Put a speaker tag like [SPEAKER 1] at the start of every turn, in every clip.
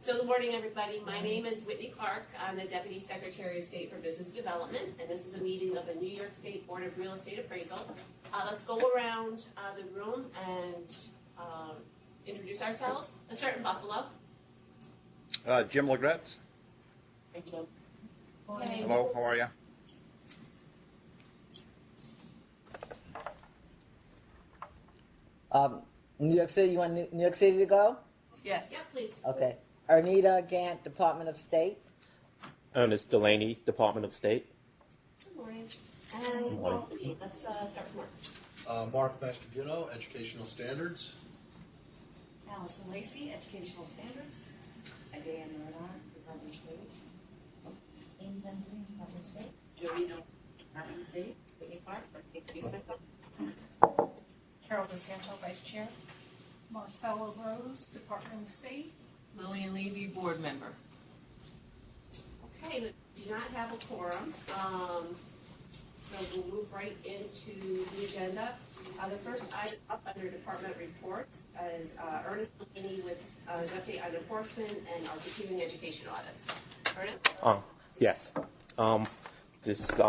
[SPEAKER 1] So good morning, everybody. My name is Whitney Clark. I'm the Deputy Secretary of State for Business Development, and this is a meeting of the New York State Board of Real Estate Appraisal. Let's go around the room and introduce ourselves. Let's start in Buffalo.
[SPEAKER 2] Jim Legretz.
[SPEAKER 1] Hey, Jim.
[SPEAKER 2] Okay. Hello, how are you?
[SPEAKER 3] New York City, you want New York City to go?
[SPEAKER 1] Yes. Yeah, please.
[SPEAKER 3] Okay. Ernita Gant, Department of State.
[SPEAKER 4] Ernest Delaney, Department of State.
[SPEAKER 1] Good morning. And let's start with Mark.
[SPEAKER 5] Mark Mastragino, Educational Standards.
[SPEAKER 6] Allison Lacey, Educational Standards. Diane Rodon, Department of State. Amy Benson, Department of State.
[SPEAKER 1] Jody, Department of State. Whitney Clark, excuse myself.
[SPEAKER 6] Carol DeSanto, Vice Chair.
[SPEAKER 7] Marcella Rose, Department of State.
[SPEAKER 6] Lillian Levy, Board Member.
[SPEAKER 1] Okay, we do not have a quorum, so we'll move right into the agenda. The first item up under Department Reports is Ernest Delaney with an update on enforcement and our continuing education audits. Ernest?
[SPEAKER 4] Yes. This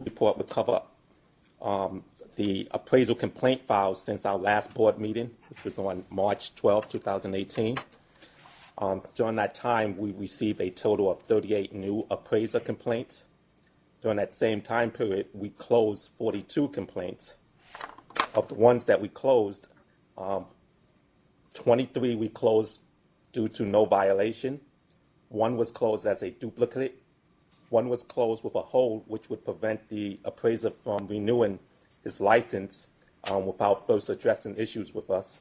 [SPEAKER 4] report would cover the appraisal complaint files since our last board meeting, which was on March 12, 2018. During that time, we received a total of 38 new appraiser complaints. During that same time period, we closed 42 complaints. Of the ones that we closed, 23 we closed due to no violation. One was closed as a duplicate. One was closed with a hold, which would prevent the appraiser from renewing his license without first addressing issues with us.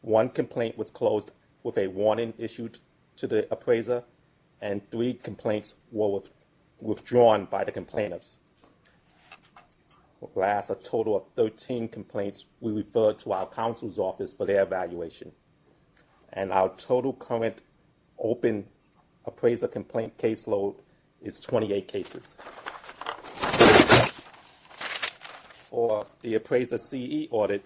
[SPEAKER 4] One complaint was closed with a warning issued to the appraiser, and 3 complaints were withdrawn by the complainants. Last, a total of 13 complaints we referred to our counsel's office for their evaluation. And our total current open appraiser complaint caseload is 28 cases. For the appraiser CE audit,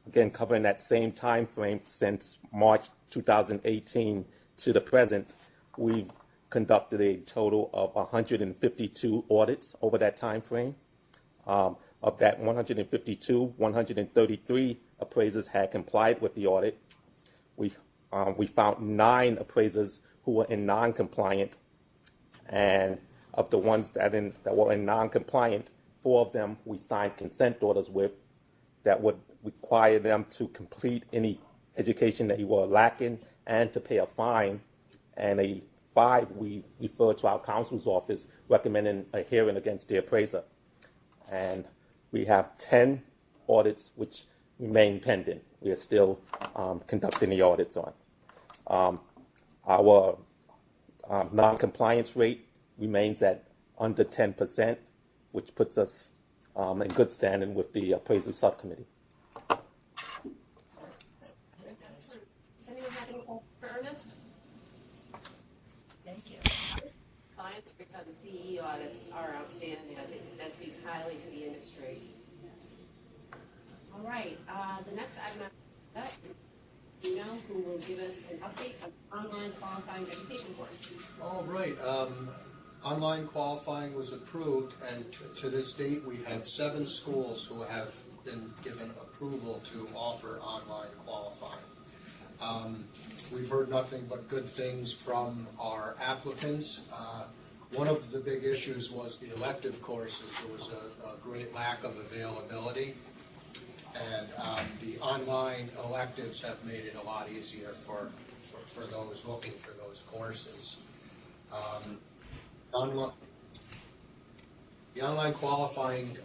[SPEAKER 4] again covering that same time frame since March 2018 to the present, we've conducted a total of 152 audits over that time frame. Of that 152, 133 appraisers had complied with the audit. We found 9 appraisers who were in non-compliant, and of the ones that were in non-compliant, 4 of them we signed consent orders with that would require them to complete any education that you were lacking and to pay a fine, and 5 we referred to our counsel's office recommending a hearing against the appraiser. And we have 10 audits which remain pending. We are still conducting the audits on. Our non-compliance rate remains at under 10%, which puts us in good standing with the appraisal subcommittee.
[SPEAKER 1] Does anyone have any questions for Ernest?
[SPEAKER 6] Thank you.
[SPEAKER 1] Clients rates on the CE audits are outstanding. I think that speaks highly to the industry.
[SPEAKER 6] Yes.
[SPEAKER 1] All right, the next item is who will give us an update on online qualifying education course.
[SPEAKER 5] All right. Online qualifying was approved, and to this date, we have 7 schools who have been given approval to offer online qualifying. We've heard nothing but good things from our applicants. One of the big issues was the elective courses. There was a great lack of availability, and the online electives have made it a lot easier for those looking for those courses. The online qualifying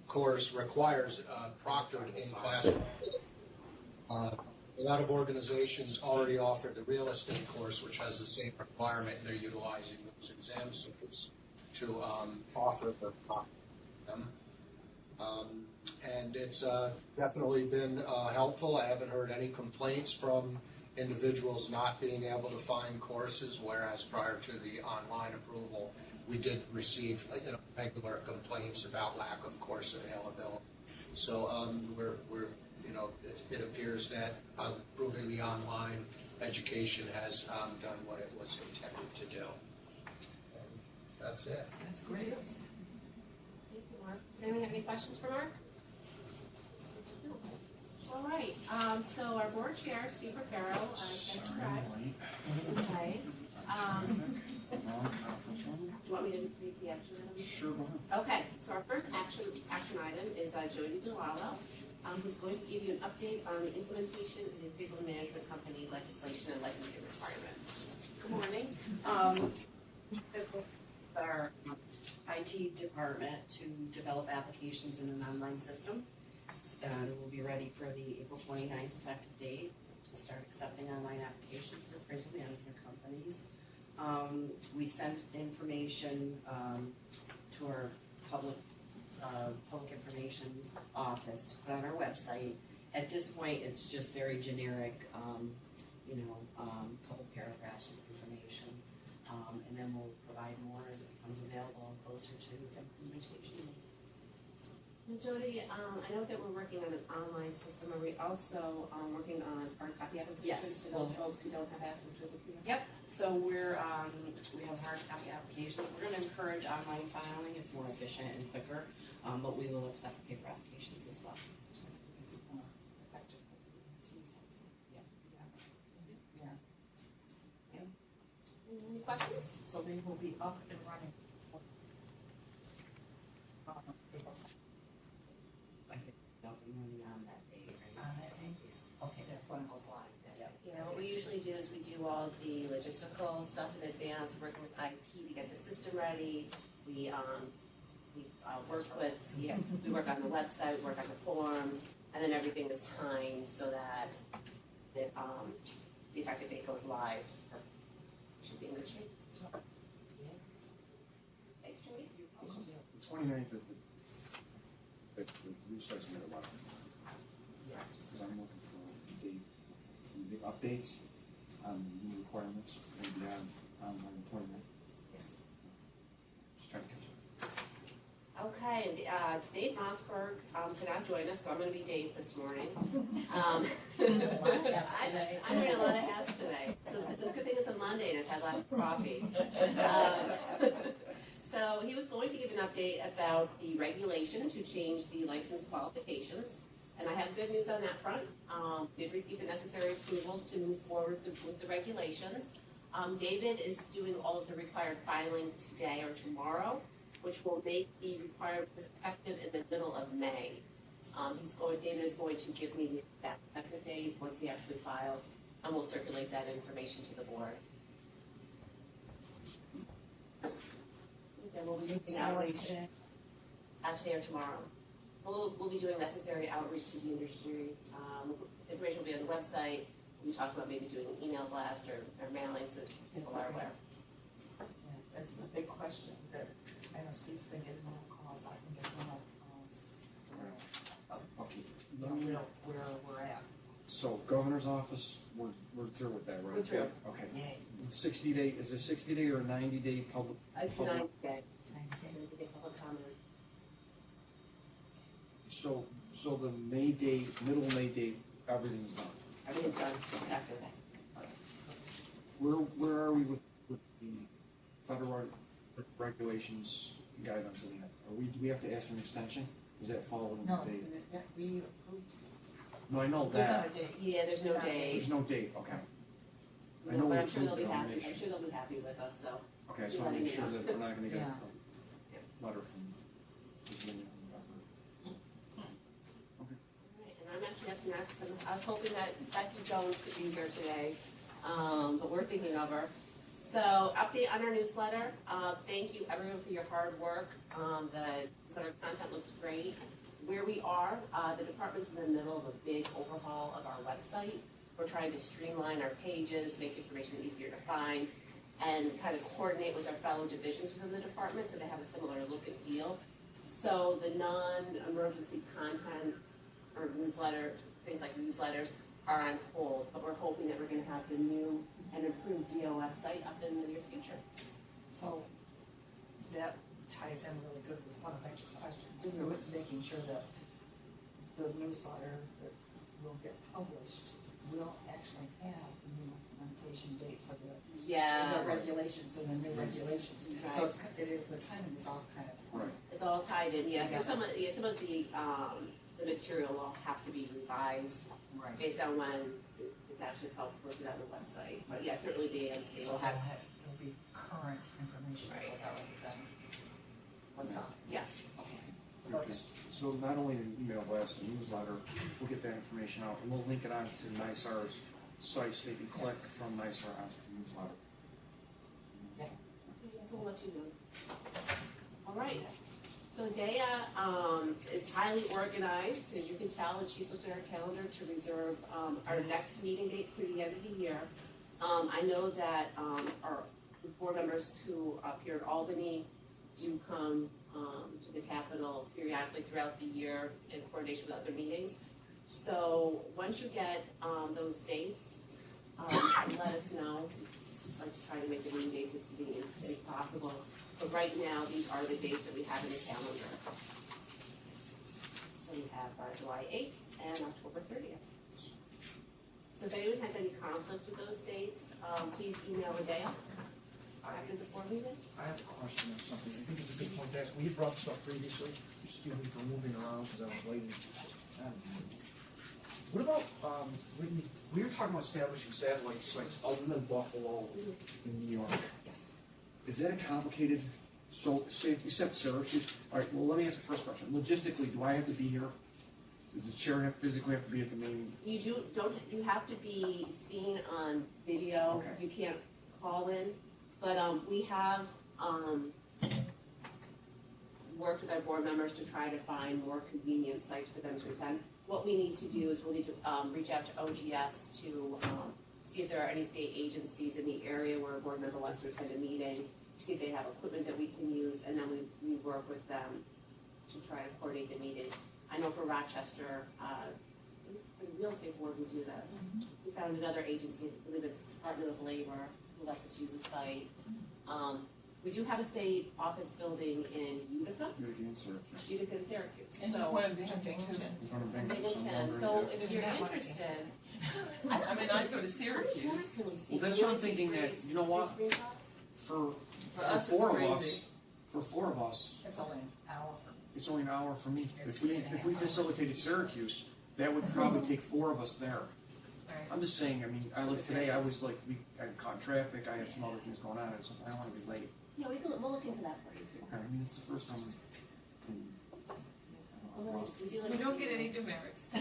[SPEAKER 5] course requires proctored in-classroom. A lot of organizations already offer the real estate course, which has the same requirement, and they're utilizing those exam sites to offer them. And it's definitely been helpful. I haven't heard any complaints from individuals not being able to find courses, whereas prior to the online approval, we did receive regular complaints about lack of course availability. So we're it appears that approving the online education has done what it was intended to do. And that's it.
[SPEAKER 6] That's great.
[SPEAKER 1] Thank you, Mark. Does anyone have any questions for Mark? All right, so our board chair, Steve Rivero, that's correct. Okay. Do you want me to take the action item?
[SPEAKER 8] Sure, go ahead.
[SPEAKER 1] Okay, so our first action item is Jody DeLallo, who's going to give you an update on the implementation of the Appraisal Management Company legislation and licensing requirements.
[SPEAKER 9] Good morning. Our IT department to develop applications in an online system. And we'll be ready for the April 29th effective date to start accepting online applications for appraisal management companies. We sent information to our public information office to put on our website. At this point, it's just very generic, couple paragraphs of information. And then we'll provide more as it becomes available and closer to implementation.
[SPEAKER 1] And Jody, I know that we're working on an online system. Are we also working on hard copy applications
[SPEAKER 9] Yes.
[SPEAKER 1] for those folks who don't have access to a computer?
[SPEAKER 9] Yep, so we have hard copy applications. We're gonna encourage online filing. It's more efficient and quicker, but we will accept paper applications as well.
[SPEAKER 1] Any questions?
[SPEAKER 6] So they will be up and running.
[SPEAKER 9] I think they'll be running on that day, right?
[SPEAKER 6] On that day? Okay, that's when it goes live.
[SPEAKER 1] Yeah, what we usually do is we do all the logistical stuff in advance, working with IT to get the system ready. We work with, we work on the website, we work on the forms, and then everything is timed so that the effective date goes live. Should be in good shape. Thanks, Jody.
[SPEAKER 8] The 29th is the new starts in a while. Because I'm looking for the updates on new requirements and beyond online employment.
[SPEAKER 1] Yes.
[SPEAKER 8] Just trying to catch up.
[SPEAKER 1] Okay, and Dave Mossberg cannot join us, so I'm going to be Dave this morning.
[SPEAKER 6] Hats today.
[SPEAKER 1] I'm wearing a lot of hats today. So it's a good thing it's a Monday and I've had lots of coffee. So he was going to give an update about the regulation to change the license qualifications. And I have good news on that front. Did receive the necessary approvals to move forward with the regulations. David is doing all of the required filing today or tomorrow, which will make the requirements effective in the middle of May. David is going to give me that effective date once he actually files, and we'll circulate that information to the board. And we'll be doing outreach today or tomorrow. We'll be doing necessary outreach to the industry. Information will be on the website. We talked about maybe doing an email blast or mailing so that people are aware.
[SPEAKER 6] Yeah, that's the big question that I know Steve's been getting more calls. I can get more calls.
[SPEAKER 8] Okay.
[SPEAKER 6] You know where we're at.
[SPEAKER 8] So governor's office, we're through with that, right?
[SPEAKER 1] We're through.
[SPEAKER 8] Okay.
[SPEAKER 6] Yay.
[SPEAKER 8] 60-day, is it 60-day or 90-day public?
[SPEAKER 1] It's
[SPEAKER 8] public-
[SPEAKER 1] 90 day. Public comment.
[SPEAKER 8] So the May date, middle May date, everything's done.
[SPEAKER 1] Everything's done after that.
[SPEAKER 8] Where are we with the federal regulations, guidance and that? Do we have to ask for an extension? Does that fall within
[SPEAKER 6] No,
[SPEAKER 8] the date?
[SPEAKER 6] we approved.
[SPEAKER 8] No, I know
[SPEAKER 6] Without
[SPEAKER 8] that.
[SPEAKER 6] a date.
[SPEAKER 1] Yeah, there's no day.
[SPEAKER 8] There's no date, okay. I
[SPEAKER 1] No,
[SPEAKER 8] know
[SPEAKER 1] but
[SPEAKER 8] we
[SPEAKER 1] I'm sure they'll be
[SPEAKER 8] approved the
[SPEAKER 1] happy. I'm
[SPEAKER 8] nomination.
[SPEAKER 1] sure they'll be happy with us, so.
[SPEAKER 8] Okay, so I
[SPEAKER 1] letting
[SPEAKER 8] make
[SPEAKER 1] you
[SPEAKER 8] sure
[SPEAKER 1] know.
[SPEAKER 8] that we're not gonna get
[SPEAKER 6] Yeah.
[SPEAKER 8] a letter from Virginia. Okay.
[SPEAKER 1] Alright, and I'm actually up next, and I was hoping that Becky Jones could be here today, but we're thinking of her. So, update on our newsletter. Thank you everyone for your hard work. The newsletter content looks great. Where we are, the department's in the middle of a big overhaul of our website. We're trying to streamline our pages, make information easier to find, and kind of coordinate with our fellow divisions within the department so they have a similar look and feel. So the non-emergency content or newsletter, things like newsletters, are on hold, but we're hoping that we're going to have the new and improved DO website up in the near future.
[SPEAKER 6] So that ties in really good with one of Becky's questions. It's making sure that the newsletter that will get published will actually have the new
[SPEAKER 1] Yeah.
[SPEAKER 6] the regulations and the new regulations. So
[SPEAKER 1] Right.
[SPEAKER 6] the timing is all kind of.
[SPEAKER 8] Right.
[SPEAKER 1] It's all tied in, yeah, so
[SPEAKER 6] Together.
[SPEAKER 1] some of the material will have to be revised
[SPEAKER 6] Right.
[SPEAKER 1] based on when it's actually posted on the website. But yeah, certainly the AMC
[SPEAKER 6] So
[SPEAKER 1] will have,
[SPEAKER 6] it'll be current information that
[SPEAKER 1] Right.
[SPEAKER 6] goes out then. What's up?
[SPEAKER 1] yes.
[SPEAKER 8] Okay. So not only an email blast and newsletter, we'll get that information out, and we'll link it onto NISAR's site so they can click from NISAR onto the newsletter.
[SPEAKER 1] Yeah, so we'll let you know. All right, so Dea is highly organized, as you can tell, and she's looked at our calendar to reserve our next meeting dates through the end of the year. I know that our board members who up here at Albany do come to the Capitol periodically throughout the year in coordination with other meetings. So once you get those dates, let us know. I'd like to try to make the meeting dates as convenient as possible. But right now, these are the dates that we have in the calendar. So we have July 8th and October 30th. So if anyone has any conflicts with those dates, please email Adele after the board meeting.
[SPEAKER 10] I have a question or something. I think it's a good point to ask. We had brought this up previously. Excuse me for moving around because I was waiting. What about, we were talking about establishing satellite sites other than Buffalo in New York.
[SPEAKER 1] Yes.
[SPEAKER 8] Is that a complicated, so say you said Syracuse, all right, well, let me ask the first question. Logistically, do I have to be here? Does the chair physically have to be at the meeting?
[SPEAKER 1] You have to be seen on video.
[SPEAKER 8] Okay.
[SPEAKER 1] You can't call in. But we have worked with our board members to try to find more convenient sites for them to attend. What we need to do is we'll need to reach out to OGS to see if there are any state agencies in the area where a board member wants to attend a meeting, see if they have equipment that we can use, and then we work with them to try to coordinate the meeting. I know for Rochester, the real estate board would do this. We found another agency, I believe it's Department of Labor, who lets us use the site. We do have a state office building in Utica,
[SPEAKER 8] Utica and Syracuse.
[SPEAKER 1] Utica and Syracuse.
[SPEAKER 6] And
[SPEAKER 1] So,
[SPEAKER 6] one in Binghamton.
[SPEAKER 8] In front of Binghamton.
[SPEAKER 1] Binghamton. So if you're interested,
[SPEAKER 6] I mean, I'd go to Syracuse.
[SPEAKER 1] can we see?
[SPEAKER 8] Well, that's
[SPEAKER 1] You
[SPEAKER 8] what I'm
[SPEAKER 1] wanna see
[SPEAKER 8] thinking that,
[SPEAKER 1] three-
[SPEAKER 8] you know what?
[SPEAKER 1] three screenshots?
[SPEAKER 8] For
[SPEAKER 6] us,
[SPEAKER 8] four
[SPEAKER 6] it's
[SPEAKER 8] of us,
[SPEAKER 6] crazy.
[SPEAKER 8] for four of us,
[SPEAKER 6] It's only an hour for me.
[SPEAKER 8] it's only an hour for me.
[SPEAKER 6] It's
[SPEAKER 8] If we
[SPEAKER 6] 3.5 hours.
[SPEAKER 8] facilitated Syracuse, that would probably take four of us there.
[SPEAKER 6] Right.
[SPEAKER 8] I'm just saying, I mean, I looked today, I was like, I caught traffic, I had some other things going on, and something, I don't wanna be late.
[SPEAKER 1] Yeah, we'll look into that for you soon.
[SPEAKER 8] Okay, I mean, it's the first time.
[SPEAKER 6] We don't get any demerits.
[SPEAKER 8] We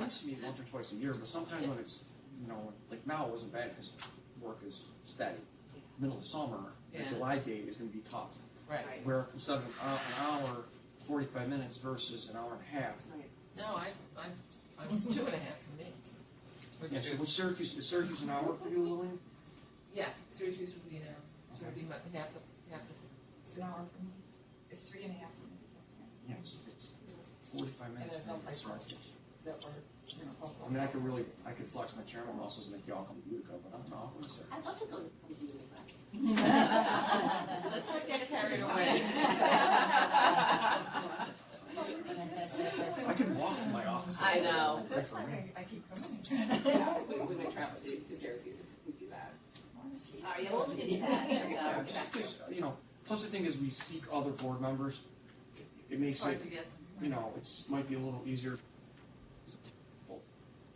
[SPEAKER 8] used to meet once or twice a year, but sometimes when it's, you know, like now it wasn't bad because work is steady. Middle of summer, the
[SPEAKER 6] Yeah.
[SPEAKER 8] July date is gonna be tough.
[SPEAKER 6] Right.
[SPEAKER 8] Where instead of an hour, 45 minutes versus an hour and a half.
[SPEAKER 1] Right.
[SPEAKER 6] No, I was 2.5 for me. Which
[SPEAKER 8] Yeah,
[SPEAKER 6] is
[SPEAKER 8] so
[SPEAKER 6] good.
[SPEAKER 8] with Syracuse, is Syracuse an hour for you, Lillian?
[SPEAKER 6] Yeah, Syracuse would be an hour. So it'd be half the time.
[SPEAKER 11] It's an hour for me. It's 3.5 for me.
[SPEAKER 8] Yeah, it's 45
[SPEAKER 11] And
[SPEAKER 8] minutes.
[SPEAKER 11] there's no
[SPEAKER 8] to
[SPEAKER 11] place for us
[SPEAKER 8] Syracuse.
[SPEAKER 11] that we're,
[SPEAKER 8] I mean, I could flex my chairman muscles and make y'all come to Utica, but I'm not going to Syracuse.
[SPEAKER 1] I'd love to go to Utica.
[SPEAKER 6] Let's not get carried away.
[SPEAKER 8] I can walk from my office.
[SPEAKER 1] I know.
[SPEAKER 11] That's why I keep coming.
[SPEAKER 1] We might travel to Syracuse if we do that. All right, yeah, we'll look into that and get back to you.
[SPEAKER 8] Just, you know, plus the thing is we seek other board members. It
[SPEAKER 6] It's
[SPEAKER 8] makes
[SPEAKER 6] hard
[SPEAKER 8] it,
[SPEAKER 6] to get.
[SPEAKER 8] you know, it's, might be a little easier.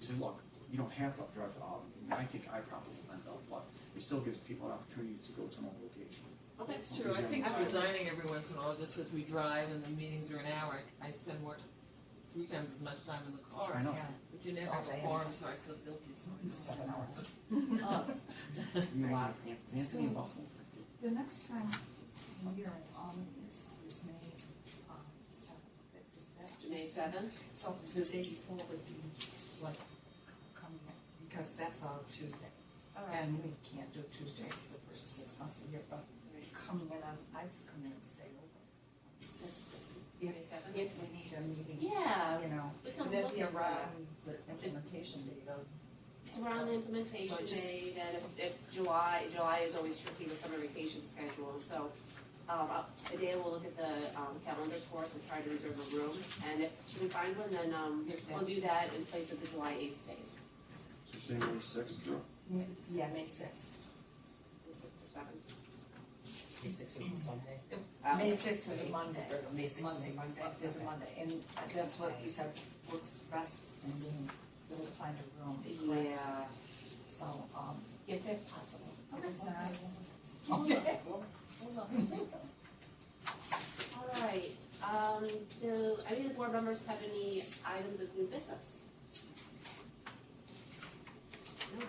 [SPEAKER 8] Say, look, you don't have to drive to Albany. I think I probably will end up, but it still gives people an opportunity to go to another location.
[SPEAKER 1] Okay.
[SPEAKER 6] It's true. I think resigning every once in a while, just because we drive and the meetings are an hour, I spend 3 times as much time in the car.
[SPEAKER 8] I know.
[SPEAKER 6] But you never have a forum, so I feel guilty, so I don't.
[SPEAKER 11] 7 hours.
[SPEAKER 8] You know, Anthony and Buffalo.
[SPEAKER 11] The next time we are in Albany is May 7th. Is that
[SPEAKER 1] May
[SPEAKER 11] too soon?
[SPEAKER 1] 7th?
[SPEAKER 11] So the day before would be like coming in, because that's a Tuesday.
[SPEAKER 1] All right.
[SPEAKER 11] And we can't do Tuesdays the first 6 months of the year, but coming in on, I'd come in and stay over. On the 6th,
[SPEAKER 1] May 7th?
[SPEAKER 11] if we need a meeting.
[SPEAKER 1] Yeah.
[SPEAKER 11] You know,
[SPEAKER 1] We can
[SPEAKER 11] that'd
[SPEAKER 1] look
[SPEAKER 11] be
[SPEAKER 1] at that.
[SPEAKER 11] around the implementation date of.
[SPEAKER 1] It's around the implementation
[SPEAKER 11] So just-
[SPEAKER 1] date, and if July is always tricky with summer vacation schedules, so Adele will look at the calendars for us and try to reserve a room, and if she can find one, then we'll do that in place of the July 8th date.
[SPEAKER 8] So you're saying May 6th, Drew?
[SPEAKER 11] Yeah, May 6th.
[SPEAKER 1] May 6th or 7th?
[SPEAKER 9] May 6th is a Sunday.
[SPEAKER 11] May 6th is a Monday.
[SPEAKER 9] May 6th is a Monday.
[SPEAKER 11] Is a Monday, and that's what you said works best, and being able to find a room. correct?
[SPEAKER 1] Yeah.
[SPEAKER 11] So, if possible. If it's not,
[SPEAKER 1] Hold on. All right, do any of the board members have any items of new business? No.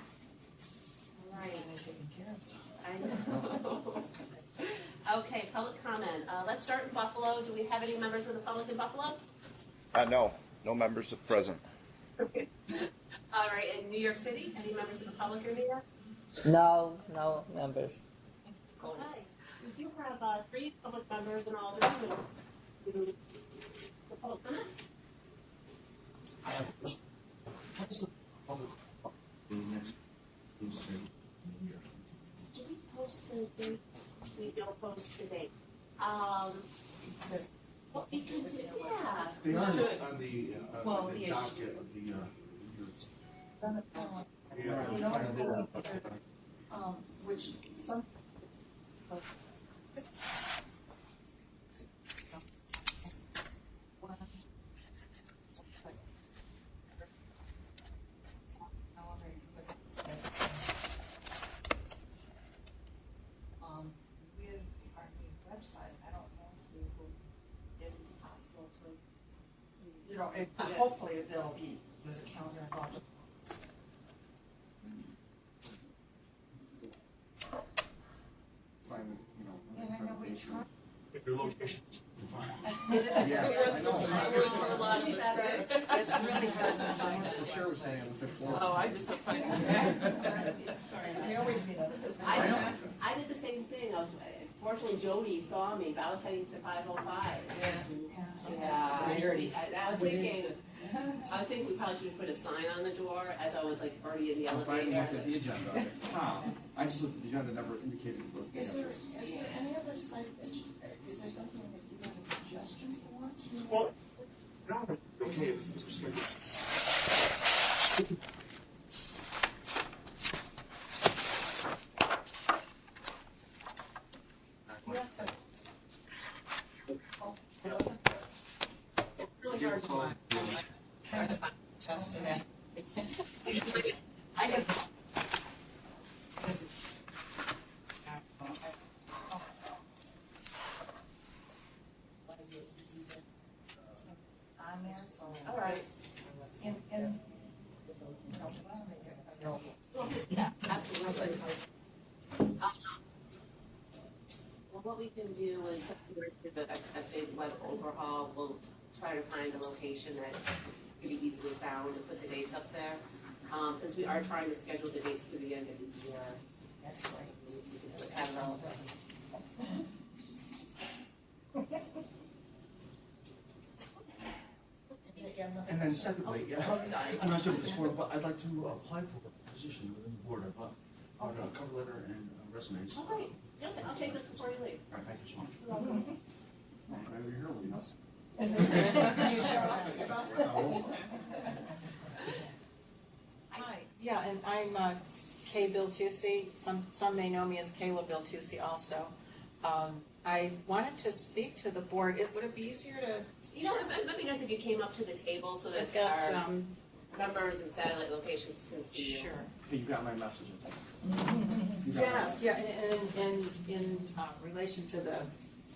[SPEAKER 1] All right.
[SPEAKER 11] I'm taking care of some.
[SPEAKER 1] I know. Okay, public comment. Let's start in Buffalo. Do we have any members of the public in Buffalo?
[SPEAKER 2] No, no members of present.
[SPEAKER 1] All right, in New York City, any members of the public are here?
[SPEAKER 3] No members.
[SPEAKER 1] Okay. We do have 3 public members in all the room. The public comment?
[SPEAKER 8] I have a question. What is the public, the next schedule in the year?
[SPEAKER 1] Do we post the date? We don't post the date. What we can do, yeah.
[SPEAKER 8] They are on the
[SPEAKER 11] docket
[SPEAKER 8] of the,
[SPEAKER 11] which some. With our new website, I don't know if it's possible to, hopefully there'll be, there's a calendar involved.
[SPEAKER 8] find,
[SPEAKER 11] And I know we try.
[SPEAKER 8] if your location's fine.
[SPEAKER 11] It's
[SPEAKER 8] Yeah,
[SPEAKER 11] weird
[SPEAKER 8] I know.
[SPEAKER 11] for a lot of us. It's really hard to find.
[SPEAKER 8] The chair was hanging on the 5th floor.
[SPEAKER 11] Oh, I just find it. They always meet on the fifth.
[SPEAKER 1] I did the same thing. Fortunately, Jody saw me, but I was heading to 505. Yeah. I was thinking we probably should have put a sign on the door as I was like already in the
[SPEAKER 8] If I
[SPEAKER 1] elevator.
[SPEAKER 8] looked at the agenda, I just looked at the agenda, never indicated.
[SPEAKER 11] Is there any other site that is there something that you have a suggestion for?
[SPEAKER 8] Well, no, okay, it's scheduled.
[SPEAKER 11] Really hard to find. Kind of testing it. I get. On there, so.
[SPEAKER 1] All right.
[SPEAKER 11] And, you know, make it available.
[SPEAKER 1] Yeah, absolutely. Well, what we can do is do a big web overhaul. We'll try to find a location that can be easily found and put the dates up there. Since we are trying to schedule the dates through the end of the year,
[SPEAKER 11] That's right.
[SPEAKER 1] we can have it all.
[SPEAKER 8] And then secondly, I'm not sure if this board, but I'd like to apply for a position within the board. On a cover letter and resumes.
[SPEAKER 1] All right, yes, I'll take this before you leave.
[SPEAKER 8] All right, thank you so much. As you're here, we must.
[SPEAKER 11] You show up.
[SPEAKER 12] Hi, yeah, and I'm Kay Biltusi. Some may know me as Kayla Biltusi also. I wanted to speak to the board. Would it be easier to?
[SPEAKER 1] You know, it might be nice if you came up to the table so that
[SPEAKER 12] Got,
[SPEAKER 1] our members and satellite locations can see you.
[SPEAKER 12] Sure.
[SPEAKER 8] Hey, you got my message.
[SPEAKER 12] Yes, yeah, and in relation to the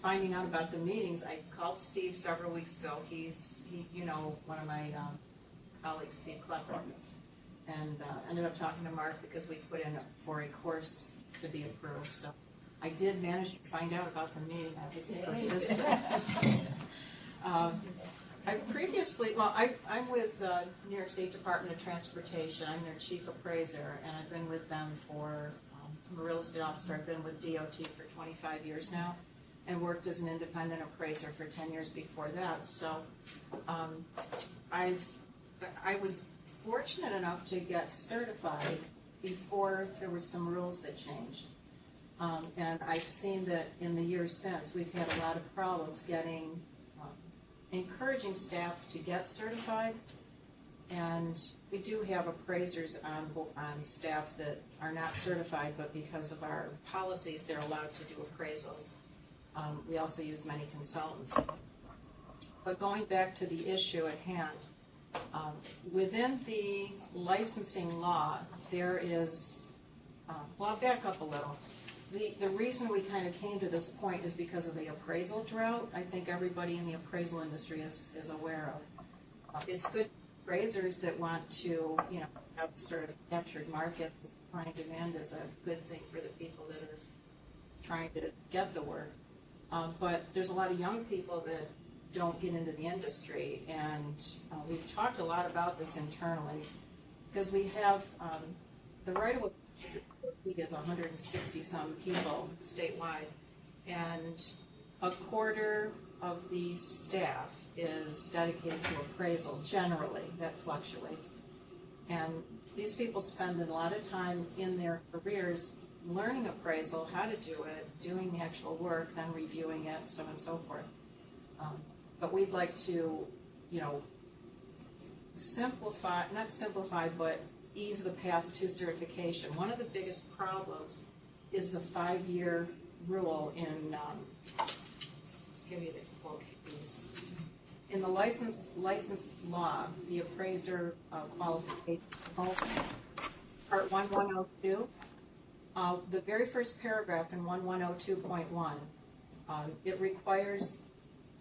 [SPEAKER 12] finding out about the meetings, I called Steve several weeks ago. You know, one of my colleagues, Steve Klepper, and ended up talking to Mark because we put in for a course to be approved. So I did manage to find out about the meeting. I was persistent. I'm with the New York State Department of Transportation. I'm their chief appraiser, and I've been with them I'm a real estate officer. I've been with DOT for 25 years now, and worked as an independent appraiser for 10 years before that. So I was fortunate enough to get certified before there were some rules that changed. And I've seen that in the years since, we've had a lot of problems getting, encouraging staff to get certified. And we do have appraisers on staff that are not certified, but because of our policies, they're allowed to do appraisals. We also use many consultants. But going back to the issue at hand, within the licensing law, there is, well, I'll back up a little. The reason we kind of came to this point is because of the appraisal drought. I think everybody in the appraisal industry is aware of. It's good appraisers that want to, have sort of captured markets. Supply and demand is a good thing for the people that are trying to get the work. But there's a lot of young people that don't get into the industry, and we've talked a lot about this internally because we have the right-of-way is 160 some people statewide, and a quarter of the staff is dedicated to appraisal. Generally, that fluctuates, and these people spend a lot of time in their careers learning appraisal, how to do it, doing the actual work, then reviewing it, so on and so forth. But we'd like to, simplify, not simplify, but ease the path to certification. One of the biggest problems is the 5-year rule in, give you the quote, please. In the license law, the appraiser qualification, part 1102, the very first paragraph in 1102.1, it requires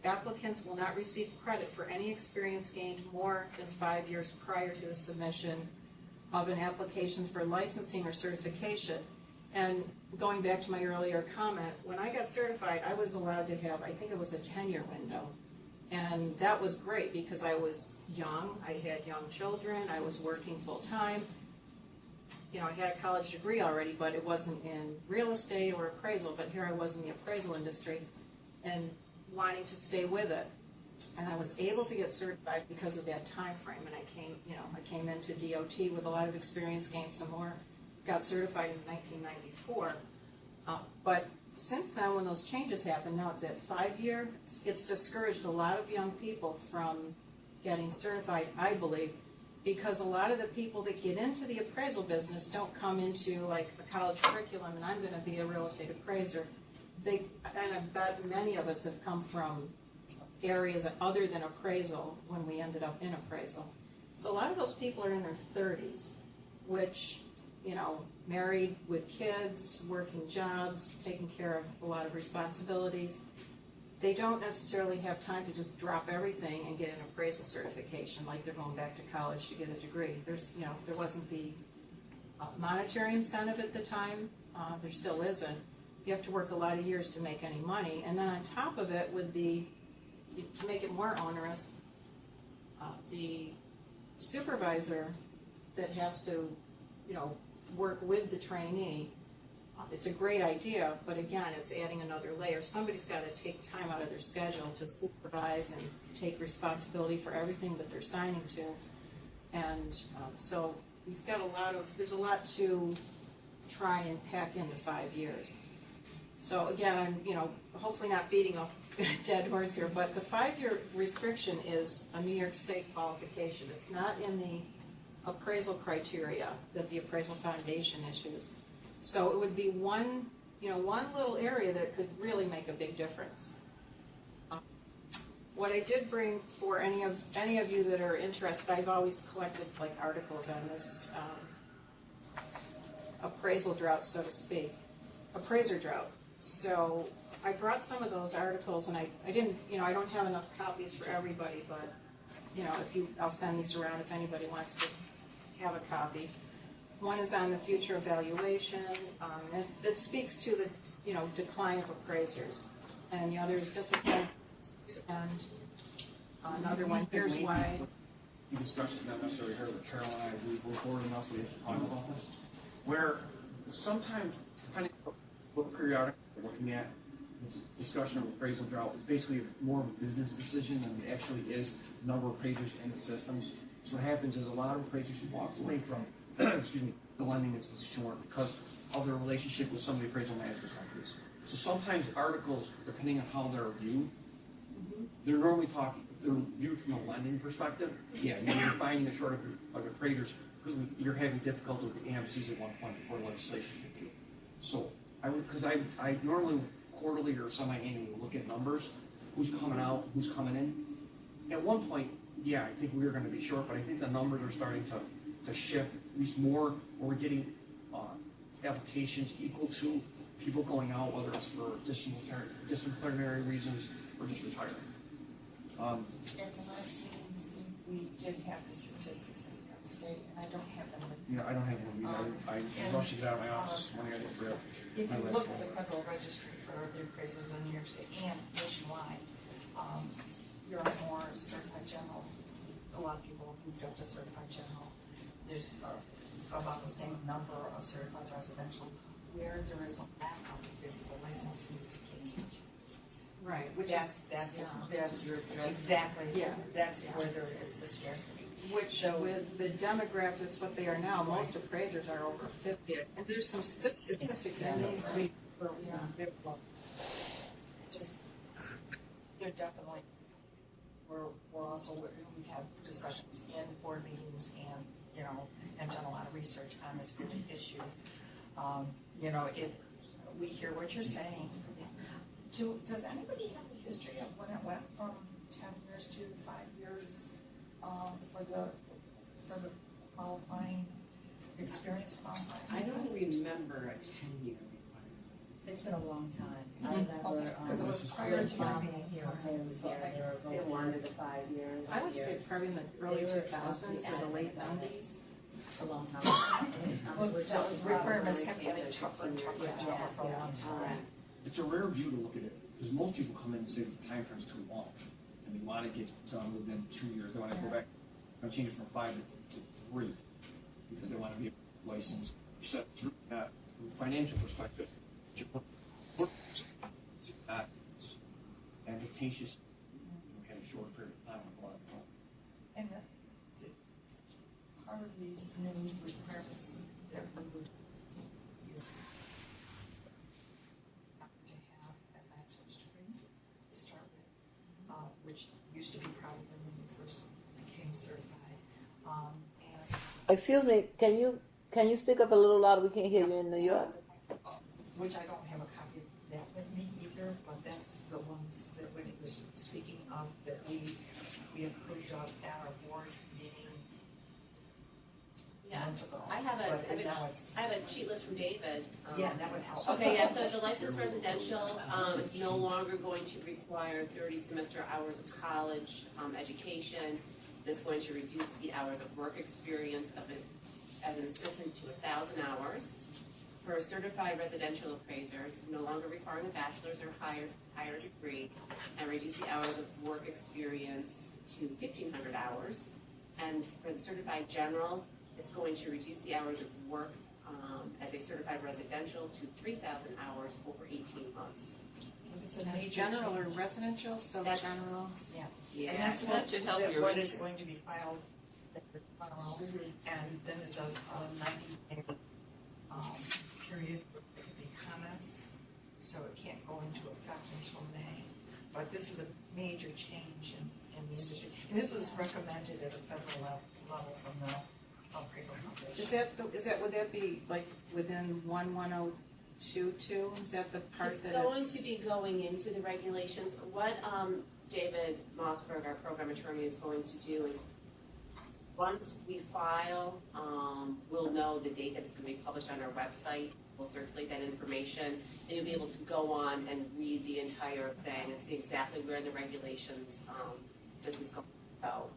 [SPEAKER 12] applicants will not receive credit for any experience gained more than 5 years prior to the submission of an application for licensing or certification. And going back to my earlier comment, when I got certified, I was allowed to have, I think it was a 10-year window. And that was great because I was young, I had young children, I was working full-time. I had a college degree already, but it wasn't in real estate or appraisal, but here I was in the appraisal industry and wanting to stay with it. And I was able to get certified because of that time frame. And I came into DOT with a lot of experience, gained some more, got certified in 1994. But since then, when those changes happened, now it's at 5-year, it's discouraged a lot of young people from getting certified, I believe, because a lot of the people that get into the appraisal business don't come into like a college curriculum and I'm going to be a real estate appraiser. And I bet many of us have come from areas other than appraisal when we ended up in appraisal. So a lot of those people are in their 30s, which, married with kids, working jobs, taking care of a lot of responsibilities. They don't necessarily have time to just drop everything and get an appraisal certification like they're going back to college to get a degree. There wasn't the monetary incentive at the time. There still isn't. You have to work a lot of years to make any money. And then on top of it, to make it more onerous, the supervisor that has to, work with the trainee, it's a great idea, but again, it's adding another layer. Somebody's got to take time out of their schedule to supervise and take responsibility for everything that they're signing to. And so we've got there's a lot to try and pack into 5 years. So again, I'm, hopefully not beating a dead horse here, but the 5-year restriction is a New York State qualification. It's not in the appraisal criteria that the Appraisal Foundation issues. So it would be one little area that could really make a big difference. What I did bring for any of you that are interested, I've always collected like articles on this appraisal drought, so to speak, appraiser drought. So I brought some of those articles, and I didn't, I don't have enough copies for everybody, but I'll send these around if anybody wants to have a copy. One is on the future evaluation. It speaks to the decline of appraisers, and the other is discipline. And another one. Here's why.
[SPEAKER 8] You discussed it, not necessarily here, but Carol and I, we were bored enough we have to talk about this. Where sometimes, depending on what periodic we're looking at, the discussion of appraisal drought is basically more of a business decision than it actually is number of appraisers in the systems. So what happens is a lot of appraisers walked away from the lending institution work because of their relationship with some of the appraisal management companies. So sometimes articles, depending on how they're viewed, they're normally talking, they're viewed from a lending perspective. Yeah, you're finding a shortage of appraisers
[SPEAKER 10] because we were having difficulty with the AMCs at one point before legislation hit through. So because I normally quarterly or semi-annually look at numbers, who's coming out, who's coming in. At one point, yeah, I think we were going to be short, but I think the numbers are starting to shift, at least more, where we're getting applications equal to people going out, whether it's for disciplinary reasons or just retiring.
[SPEAKER 11] At the last meeting, Steve, we did have the statistics in New York State, and I don't have them with me.
[SPEAKER 10] Yeah, I don't have one either. I rushed to get out of my office this morning. I didn't forget.
[SPEAKER 11] If you look at the Federal Registry for the appraisals in New York State and nationwide, there are more certified general. A lot of people moved up to certified general. There's about the same number of certified residential. Where there is a lack of is the licensees getting into business.
[SPEAKER 12] Right, which
[SPEAKER 11] That's exactly,
[SPEAKER 12] Yeah.
[SPEAKER 11] that's where there is the scarcity.
[SPEAKER 12] Which, with the demographics, what they are now, most appraisers are over 50. And there's some good statistics in these.
[SPEAKER 11] They're definitely, we're also, we've had discussions in board meetings and, have done a lot of research on this very issue. We hear what you're saying. Does anybody have a history of when it went from 10 years to 5 years for the qualifying, experience qualifying?
[SPEAKER 9] I don't remember a 10-year requirement.
[SPEAKER 6] It's been a long time. I remember.
[SPEAKER 11] Because it was prior to my being here.
[SPEAKER 6] They wanted the 5 years.
[SPEAKER 12] I would say probably in the early 2000s or the late 90s.
[SPEAKER 6] A long time.
[SPEAKER 11] Well, those requirements kept getting tougher and tougher and tougher for a long time.
[SPEAKER 10] It's a rare view to look at it, because most people come in and say the time frame's too long, and they want to get done within 2 years. They want to go back, change it from 5 to 3, because they want to be licensed. Set through that from a financial perspective. It's not advantageous. We had a short period of time with a lot of people.
[SPEAKER 11] And part of these new requirements that we would use to have a bachelor's degree to start with, which used to be probably when you first became certified.
[SPEAKER 3] Excuse me, can you speak up a little louder? We can't hear you in New York.
[SPEAKER 11] Which I don't have a copy of that with me either, but that's the ones that when it was speaking of that we approved of at our board meeting.
[SPEAKER 1] Yeah,
[SPEAKER 11] months ago.
[SPEAKER 1] I have
[SPEAKER 11] But now it's-
[SPEAKER 1] I have a cheat list from David.
[SPEAKER 11] Yeah, that would help.
[SPEAKER 1] Okay, yeah, so the licensed residential is no longer going to require 30 semester hours of college education. It's going to reduce the hours of work experience of it as an assistant to 1,000 hours. For certified residential appraisers, no longer requiring a bachelor's or higher degree, and reduce the hours of work experience to 1,500 hours. And for the certified general, it's going to reduce the hours of work as a certified residential to 3,000 hours over 18 months.
[SPEAKER 11] So it's a
[SPEAKER 12] As
[SPEAKER 11] major
[SPEAKER 12] general or
[SPEAKER 11] change.
[SPEAKER 12] residential, so
[SPEAKER 1] That's-
[SPEAKER 12] general.
[SPEAKER 11] Yeah.
[SPEAKER 1] Yeah.
[SPEAKER 11] And that's
[SPEAKER 3] That should help your
[SPEAKER 11] what is
[SPEAKER 3] research.
[SPEAKER 11] going to be filed tomorrow. And then there's a 90-day period for there could be comments, so it can't go into effect until May. But this is a major change in the industry. And this was recommended at a federal level from the Appraisal Foundation.
[SPEAKER 12] Would that be like within 11022? Is that the part
[SPEAKER 1] It's
[SPEAKER 12] that
[SPEAKER 1] going to be going into the regulations. What David Mossberg, our program attorney, is going to do is, once we file, we'll know the date that it's going to be published on our website. We'll circulate that information, and you'll be able to go on and read the entire thing and see exactly where the regulations, this is going to go.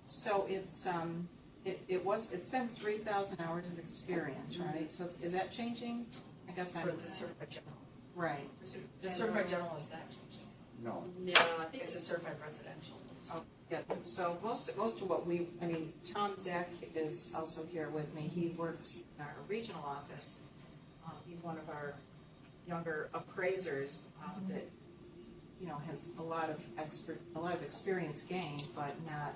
[SPEAKER 12] So it's been 3,000 hours of experience, right? So is that changing? I guess
[SPEAKER 11] For the certified general.
[SPEAKER 12] right.
[SPEAKER 11] The certified general is not changing.
[SPEAKER 10] No.
[SPEAKER 1] No, I think
[SPEAKER 11] It's a certified residential.
[SPEAKER 12] Yeah, so most of what Tom Zach is also here with me. He works in our regional office. He's one of our younger appraisers that, has a lot of experience gained, but not,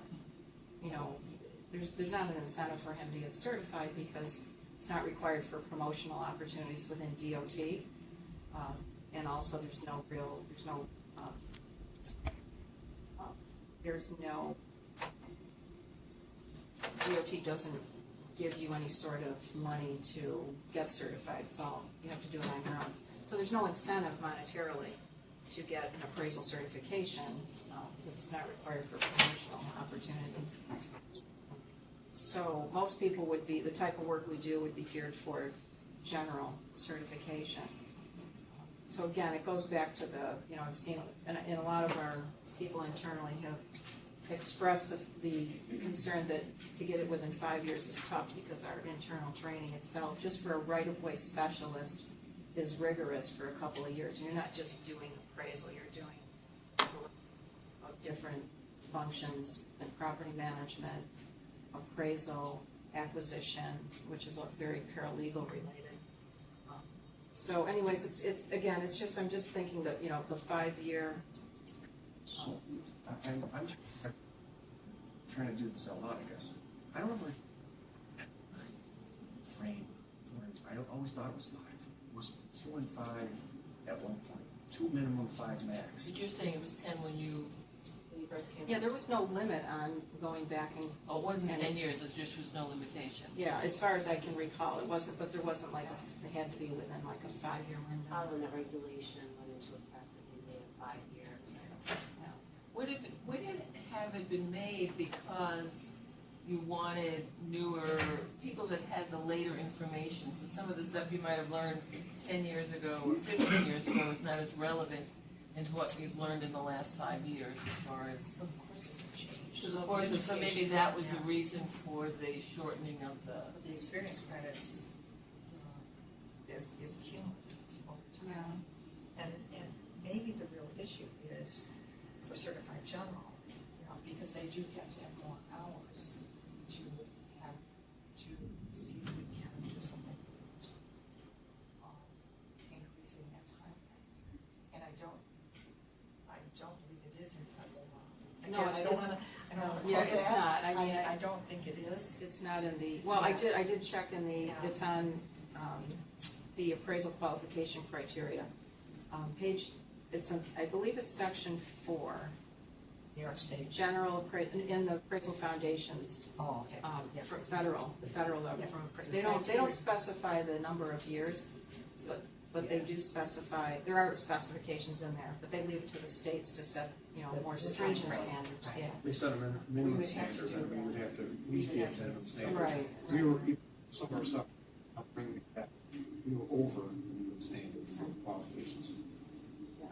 [SPEAKER 12] there's not an incentive for him to get certified because it's not required for promotional opportunities within DOT. And also there's no DOT doesn't give you any sort of money to get certified. It's all, you have to do it on your own. So there's no incentive monetarily to get an appraisal certification, because it's not required for promotional opportunities. So most people would be, the type of work we do would be geared for general certification. So again, it goes back to the, I've seen, and a lot of our people internally have expressed the concern that to get it within 5 years is tough because our internal training itself, just for a right-of-way specialist, is rigorous for a couple of years. You're not just doing appraisal, you're doing of different functions in property management, appraisal, acquisition, which is very paralegal related. So anyways, it's again, it's just, I'm just thinking that, the 5-year.
[SPEAKER 10] So, I'm trying to do this out loud, I guess. I don't remember frame, I always thought it was 5. It was 2 and 5 at one point. 2 minimum, 5 max.
[SPEAKER 13] But you're saying it was 10 when you first came?
[SPEAKER 12] Yeah, there was no limit on going back and.
[SPEAKER 13] Oh, it wasn't 10 years, it just was no limitation.
[SPEAKER 12] Yeah, as far as I can recall, it wasn't, but there wasn't like, it had to be within like a 5-year window.
[SPEAKER 1] When that regulation went into effect, they made it 5 years.
[SPEAKER 12] Yeah.
[SPEAKER 13] Would it have it been made because you wanted newer people that had the later information? So some of the stuff you might have learned 10 years ago or 15 years ago is not as relevant into what we've learned in the last 5 years as far as.
[SPEAKER 11] Of course, it's a change.
[SPEAKER 13] So, of course, so maybe that was the reason for the shortening of the.
[SPEAKER 11] But the experience credits is cumulative over time. And maybe the real issue is for certified general, because they do have to have more hours to see if we can do something increasing that time frame. And I don't believe it is in federal law.
[SPEAKER 12] No,
[SPEAKER 11] Again, I don't wanna
[SPEAKER 12] Yeah,
[SPEAKER 11] quote
[SPEAKER 12] it's
[SPEAKER 11] that.
[SPEAKER 12] not. I mean,
[SPEAKER 11] I don't think it is.
[SPEAKER 12] It's not in the, well, I did check in the, it's on the appraisal qualification criteria. I believe it's section 4.
[SPEAKER 11] New York State.
[SPEAKER 12] General, in the appraisal foundations.
[SPEAKER 11] Oh, okay. Yeah.
[SPEAKER 12] For the federal level.
[SPEAKER 11] Yeah.
[SPEAKER 12] They don't specify the number of years, but they do specify, there are specifications in there, but they leave it to the states to set, more stringent standards, yeah.
[SPEAKER 10] They set a
[SPEAKER 11] We
[SPEAKER 10] minimum
[SPEAKER 11] would have to
[SPEAKER 10] standard,
[SPEAKER 11] do
[SPEAKER 10] and we would
[SPEAKER 11] that.
[SPEAKER 10] have to, we used to have to have them standards.
[SPEAKER 12] Right.
[SPEAKER 10] We were, some of our stuff, I'll bring it back, we were over the minimum standard for qualifications.
[SPEAKER 12] Yeah.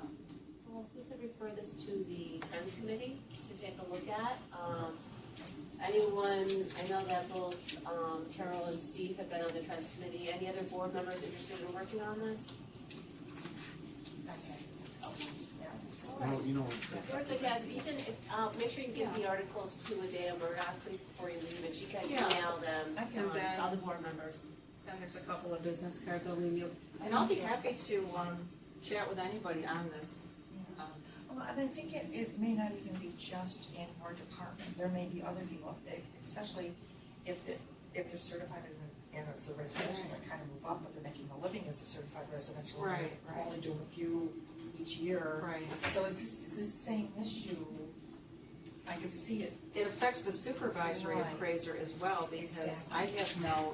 [SPEAKER 1] Well, we could refer this to the Trends Committee to take a look at. Anyone, I know that both Carol and Steve have been on the Trends Committee. Any other board members interested in working on this?
[SPEAKER 11] Okay.
[SPEAKER 10] Well,
[SPEAKER 1] Very good, Jazz. You can, make sure you give the articles to Adea Murdoch, please, before you leave, and she can email them to all the board members.
[SPEAKER 12] Then there's a couple of business cards I'll leave you. And I'll be happy to chat with anybody on this.
[SPEAKER 11] Well, and I think it may not even be just in your department. There may be other people, especially if they're certified as a residential, they're trying to move up, but they're making a living as a certified residential.
[SPEAKER 12] Right.
[SPEAKER 11] Only doing a few each year.
[SPEAKER 12] Right.
[SPEAKER 11] So it's the same issue. I could see it.
[SPEAKER 12] It affects the supervisory
[SPEAKER 11] Right.
[SPEAKER 12] appraiser as well, because
[SPEAKER 11] Exactly.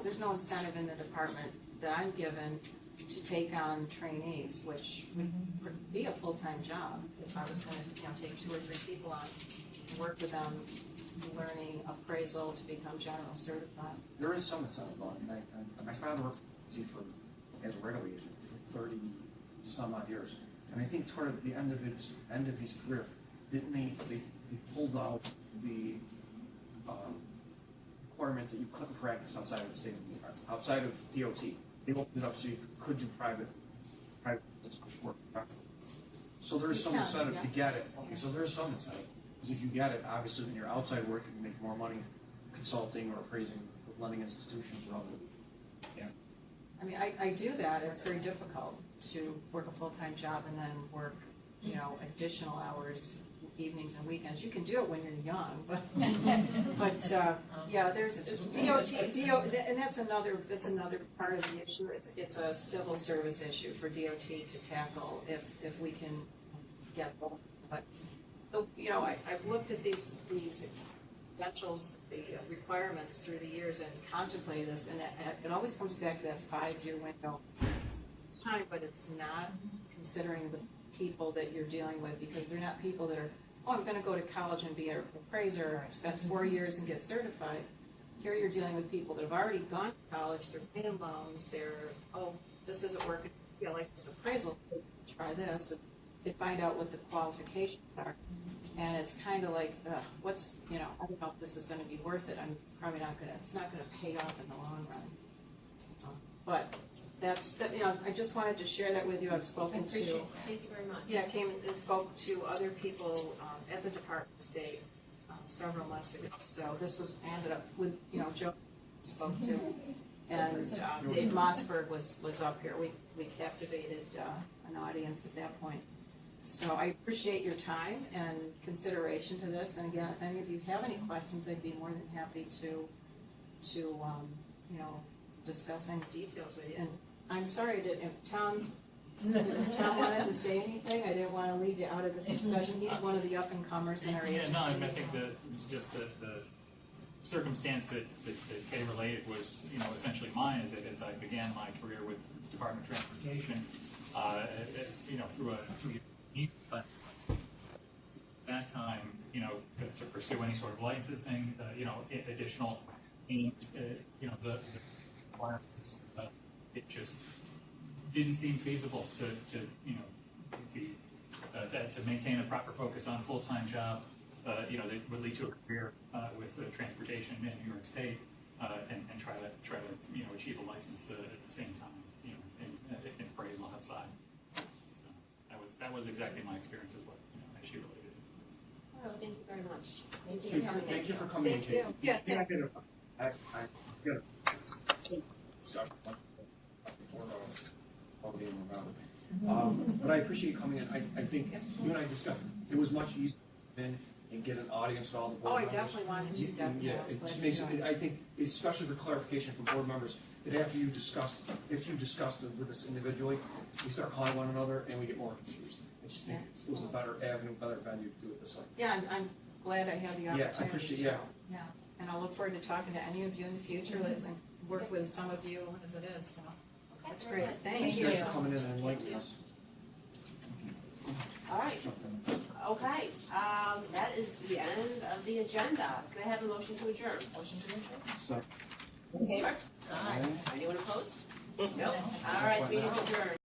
[SPEAKER 12] there's no incentive in the department that I'm given to take on trainees, which would be a full-time job if I was gonna, take 2 or 3 people on, and work with them, learning appraisal to become general certified.
[SPEAKER 10] There is some incentive on it. My father worked as a regular agent for 30 some odd years, and I think toward the end of his career, didn't they pulled out the requirements that you couldn't practice outside of the state of New York, outside of DOT. They opened it up so you could do private work. So there is some incentive to get it. Okay, so there is some incentive. Because if you get it, obviously when you're outside work, you can make more money consulting or appraising with lending institutions or other. Yeah.
[SPEAKER 12] I mean, I do that. It's very difficult to work a full-time job and then work, additional hours, evenings and weekends. You can do it when you're young, but there's DOT, and that's another part of the issue. It's a civil service issue for DOT to tackle if we can get both. But I've looked at these credentials, the requirements through the years and contemplate this, and it always comes back to that 5-year window. It's time, but it's not considering the people that you're dealing with, because they're not people that are, oh, I'm going to go to college and be an appraiser, spend 4 years and get certified. Here you're dealing with people that have already gone to college, they're paying loans, they're, oh, this isn't working, yeah, like this appraisal, try this, and they find out what the qualifications are. And it's kind of like, what's, I don't know if this is going to be worth it. I'm probably not going to, it's not going to pay off in the long run. But that's, I just wanted to share that with you. I've spoken to.
[SPEAKER 1] Thank you very much.
[SPEAKER 12] Yeah, I came and spoke to other people at the Department of State several months ago. So this is, ended up with, Joe spoke to. And Dave Mossberg was up here. We captivated an audience at that point. So I appreciate your time and consideration to this. And again, if any of you have any questions, I'd be more than happy to discuss any details with you. And I'm sorry, if Tom wanted to say anything, I didn't want to leave you out of this discussion. He's one of the up-and-comers in our agency.
[SPEAKER 14] No, I think that just the circumstance that Kay related was, essentially mine as I began my career with the Department of Transportation, through a 2-year. But at that time, to pursue any sort of licensing, additional, the requirements, it just didn't seem feasible to maintain a proper focus on a full-time job, that would lead to a career with transportation in New York State, and try to achieve a license at the same time, in appraisal outside. That was exactly my experience as well, as she related.
[SPEAKER 1] Well, thank you very much. Thank you for coming in.
[SPEAKER 10] Thank you for coming in, Kate.
[SPEAKER 12] Yeah.
[SPEAKER 8] I got stuff all being around. But I appreciate you coming in. I think you and I discussed it was much easier than and get an audience with all the board
[SPEAKER 12] Oh, I
[SPEAKER 8] members.
[SPEAKER 12] definitely wanted to. Definitely.
[SPEAKER 8] Yeah, it just makes it, I think, especially for clarification for board members, that after you discussed, if you discussed it with us individually, we start calling one another and we get more confused. I just think it was a better avenue, better venue to do it this way.
[SPEAKER 12] Yeah, I'm glad I had the opportunity.
[SPEAKER 8] Yeah, I appreciate it.
[SPEAKER 12] Yeah, and I'll look forward to talking to any of you in the future, and work with some of you as it is. So that's great. Thank you.
[SPEAKER 8] Thanks for coming in and enlightening us.
[SPEAKER 1] All right. Okay. That is the end of the agenda. Can I have a motion to adjourn? Motion to adjourn.
[SPEAKER 8] So.
[SPEAKER 1] In favor? Aye. Anyone opposed? No. All right. Meeting adjourned.